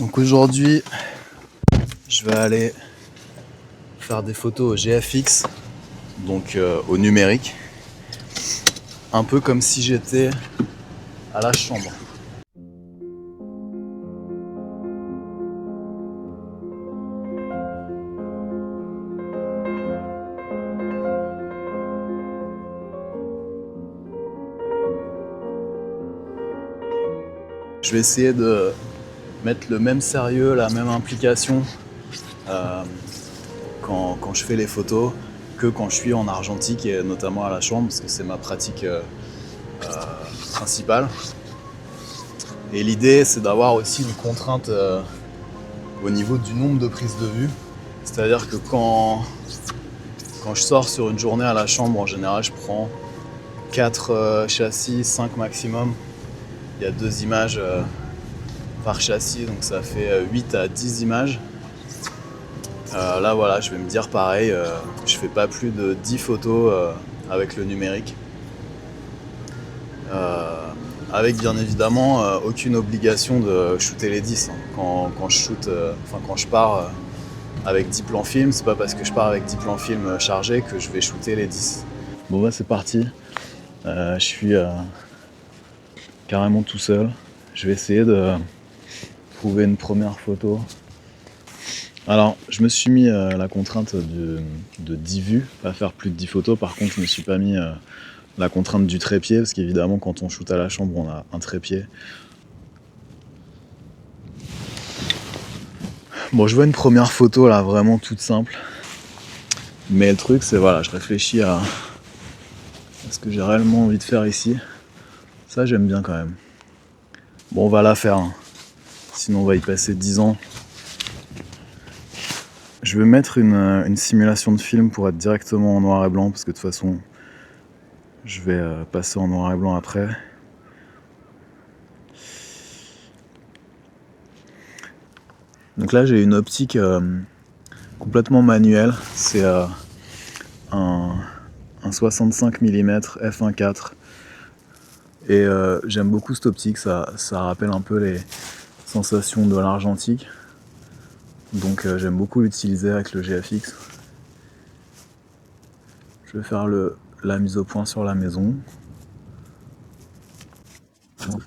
Donc aujourd'hui, je vais aller faire des photos au GFX, donc au numérique, un peu comme si j'étais à la chambre. Je vais essayer de mettre le même sérieux, la même implication quand je fais les photos que quand je suis en argentique et notamment à la chambre parce que c'est ma pratique principale. Et l'idée c'est d'avoir aussi une contrainte au niveau du nombre de prises de vue. C'est-à-dire que quand je sors sur une journée à la chambre, en général je prends 4 châssis, 5 maximum. Il y a 2 images par châssis, donc ça fait 8 à 10 images. Là voilà, je vais me dire pareil, je fais pas plus de 10 photos avec le numérique. Avec bien évidemment aucune obligation de shooter les 10. Quand je pars avec 10 plans film, c'est pas parce que je pars avec 10 plans film chargés que je vais shooter les 10. Bon bah c'est parti, je suis carrément tout seul. Je vais essayer de trouver une première photo. Alors, je me suis mis la contrainte de 10 vues, pas faire plus de 10 photos. Par contre, je me suis pas mis la contrainte du trépied, parce qu'évidemment, quand on shoot à la chambre, on a un trépied. Bon, je vois une première photo là, vraiment toute simple. Mais le truc, c'est voilà, je réfléchis à ce que j'ai réellement envie de faire ici. Ça, j'aime bien quand même. Bon, on va la faire, hein. Sinon on va y passer 10 ans. Je vais mettre une simulation de film pour être directement en noir et blanc, parce que de toute façon, je vais passer en noir et blanc après. Donc là, j'ai une optique complètement manuelle. C'est un 65 mm f1.4. Et j'aime beaucoup cette optique, ça rappelle un peu les sensations de l'argentique. Donc j'aime beaucoup l'utiliser avec le GFX. Je vais faire la mise au point sur la maison. En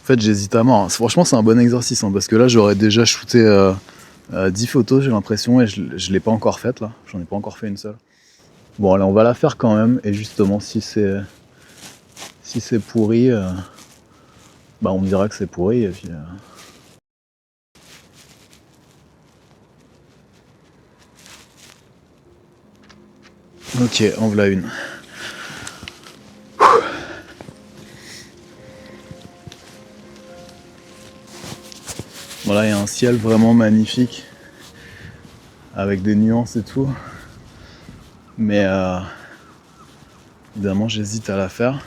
fait, j'hésite à mort. Franchement, c'est un bon exercice, hein, parce que là, j'aurais déjà shooté 10 photos, j'ai l'impression, et je l'ai pas encore faite, là. J'en ai pas encore fait une seule. Bon, allez, on va la faire quand même, et justement, si c'est pourri, bah on me dira que c'est pourri, et puis... Ok, en voilà une. Bon là, il y a un ciel vraiment magnifique, avec des nuances et tout. Mais évidemment, j'hésite à la faire.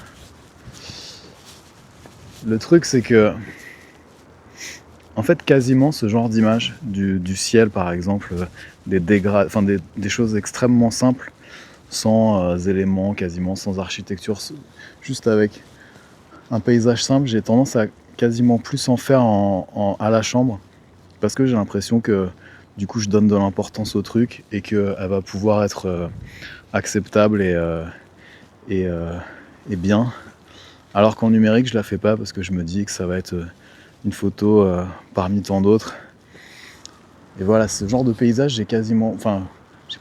Le truc, c'est que, en fait, quasiment ce genre d'image, du ciel par exemple, des choses extrêmement simples, sans éléments, quasiment sans architecture, juste avec un paysage simple, j'ai tendance à quasiment plus en faire à la chambre, parce que j'ai l'impression que du coup je donne de l'importance au truc et qu'elle va pouvoir être acceptable et bien. Alors qu'en numérique je la fais pas parce que je me dis que ça va être une photo parmi tant d'autres. Et voilà, ce genre de paysage j'ai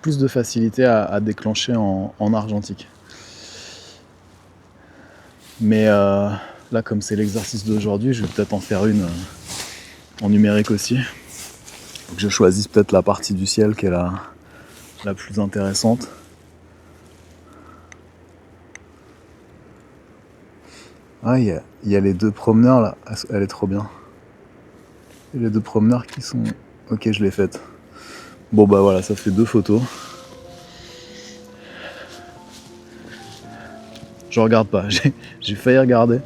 plus de facilité à déclencher en argentique. Mais là, comme c'est l'exercice d'aujourd'hui, je vais peut-être en faire une en numérique aussi. Faut que je choisisse peut-être la partie du ciel qui est la plus intéressante. Ah, il y a les 2 promeneurs là, elle est trop bien. Il y a les 2 promeneurs qui sont... Ok, je l'ai faite. Bon bah voilà, ça fait 2 photos. Je regarde pas, j'ai failli regarder.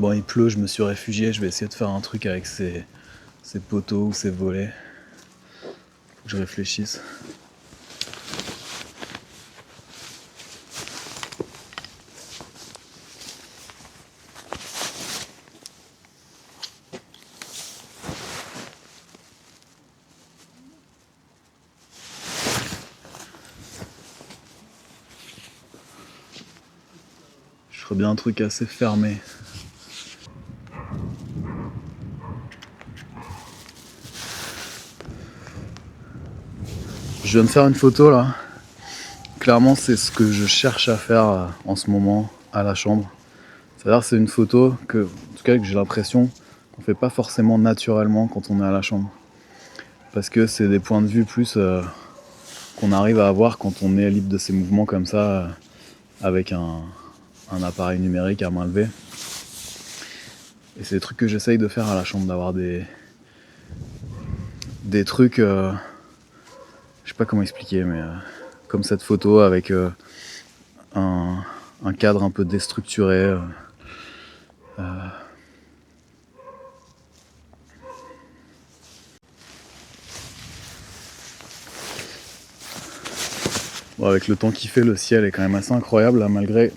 Bon, il pleut, je me suis réfugié, je vais essayer de faire un truc avec ces poteaux ou ces volets. Faut que je réfléchisse. Je ferais bien un truc assez fermé. Je viens de faire une photo là. Clairement, c'est ce que je cherche à faire en ce moment à la chambre. C'est-à-dire c'est une photo que, en tout cas, que j'ai l'impression qu'on fait pas forcément naturellement quand on est à la chambre. Parce que c'est des points de vue plus qu'on arrive à avoir quand on est libre de ses mouvements comme ça, avec un appareil numérique à main levée. Et c'est des trucs que j'essaye de faire à la chambre, d'avoir des trucs, je sais pas comment expliquer, mais comme cette photo avec un cadre un peu déstructuré. Bon, avec le temps qu'il fait, le ciel est quand même assez incroyable là, malgré.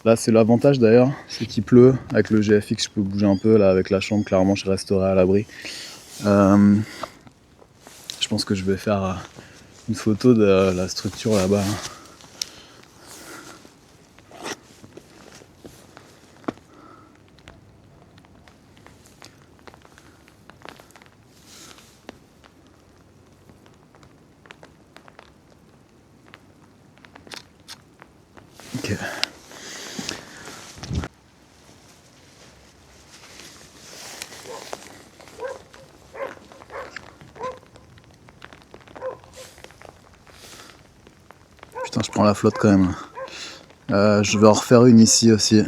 Là, c'est l'avantage d'ailleurs, c'est qu'il pleut. Avec le GFX, je peux bouger un peu. Là, avec la chambre, clairement, je resterai à l'abri. Je pense que je vais faire une photo de la structure là-bas. Ok. Putain, je prends la flotte quand même. Je vais en refaire une ici aussi.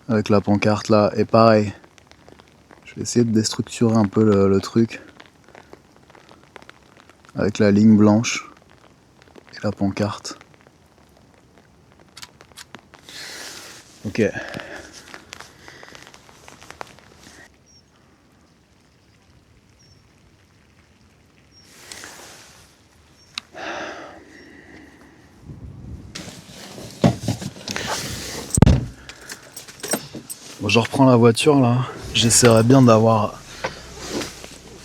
Avec la pancarte là. Et pareil. Je vais essayer de déstructurer un peu le truc. Avec la ligne blanche. Et la pancarte. Ok. Bon, je reprends la voiture là. J'essaierai bien d'avoir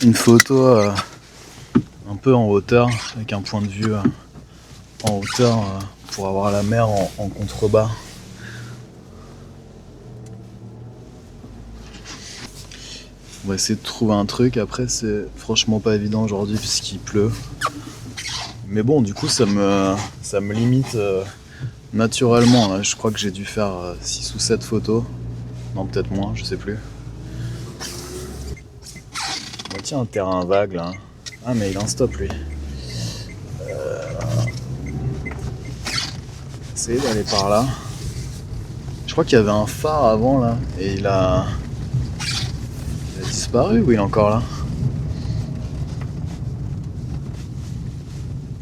une photo un peu en hauteur, avec un point de vue en hauteur pour avoir la mer en contrebas. On va essayer de trouver un truc. Après, c'est franchement pas évident aujourd'hui puisqu'il pleut. Mais bon, du coup, ça me limite naturellement. Là. Je crois que j'ai dû faire 6 ou 7 photos. Non, peut-être moins, je sais plus. Bon, tiens, un terrain vague là. Ah, mais il est en stop lui. Essayer d'aller par là. Je crois qu'il y avait un phare avant là. Et il a disparu ou il est encore là?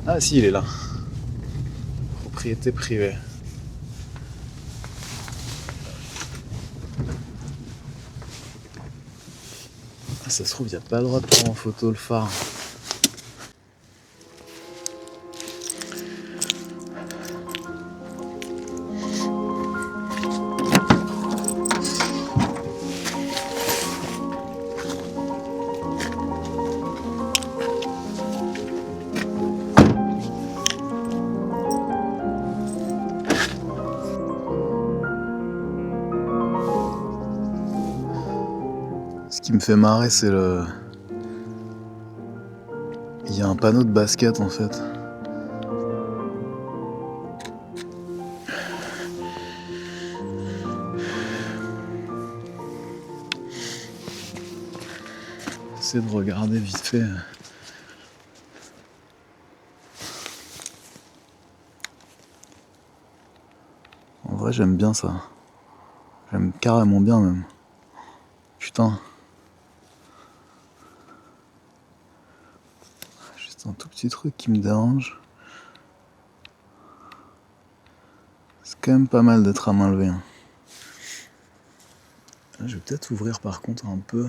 Ah, si, il est là. Propriété privée. Ah, ça se trouve, il n'y a pas le droit de prendre en photo le phare. Ce qui me fait marrer, c'est le... Il y a un panneau de basket en fait. J'essaie de regarder vite fait. En vrai, j'aime bien ça. J'aime carrément bien même. Putain. Juste un tout petit truc qui me dérange. C'est quand même pas mal d'être à main levée. Hein. Là, je vais peut-être ouvrir par contre un peu.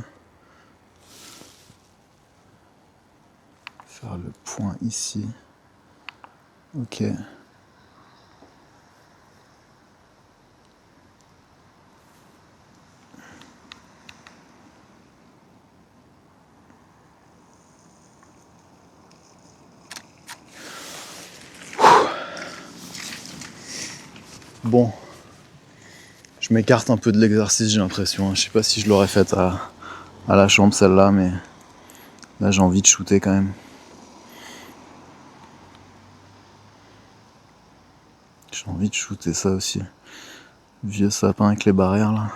Faire le point ici. Ok. Bon. Je m'écarte un peu de l'exercice, j'ai l'impression. Je sais pas si je l'aurais faite à la chambre celle-là, mais là j'ai envie de shooter quand même. J'ai envie de shooter ça aussi. Vieux sapin avec les barrières là.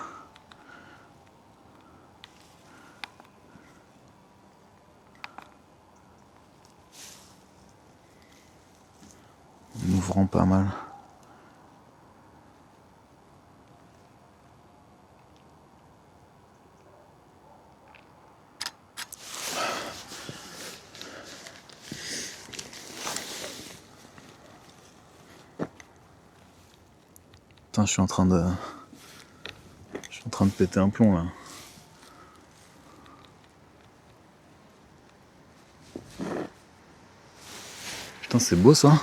En ouvrant pas mal. Putain, je suis en train de péter un plomb là. Putain, c'est beau ça.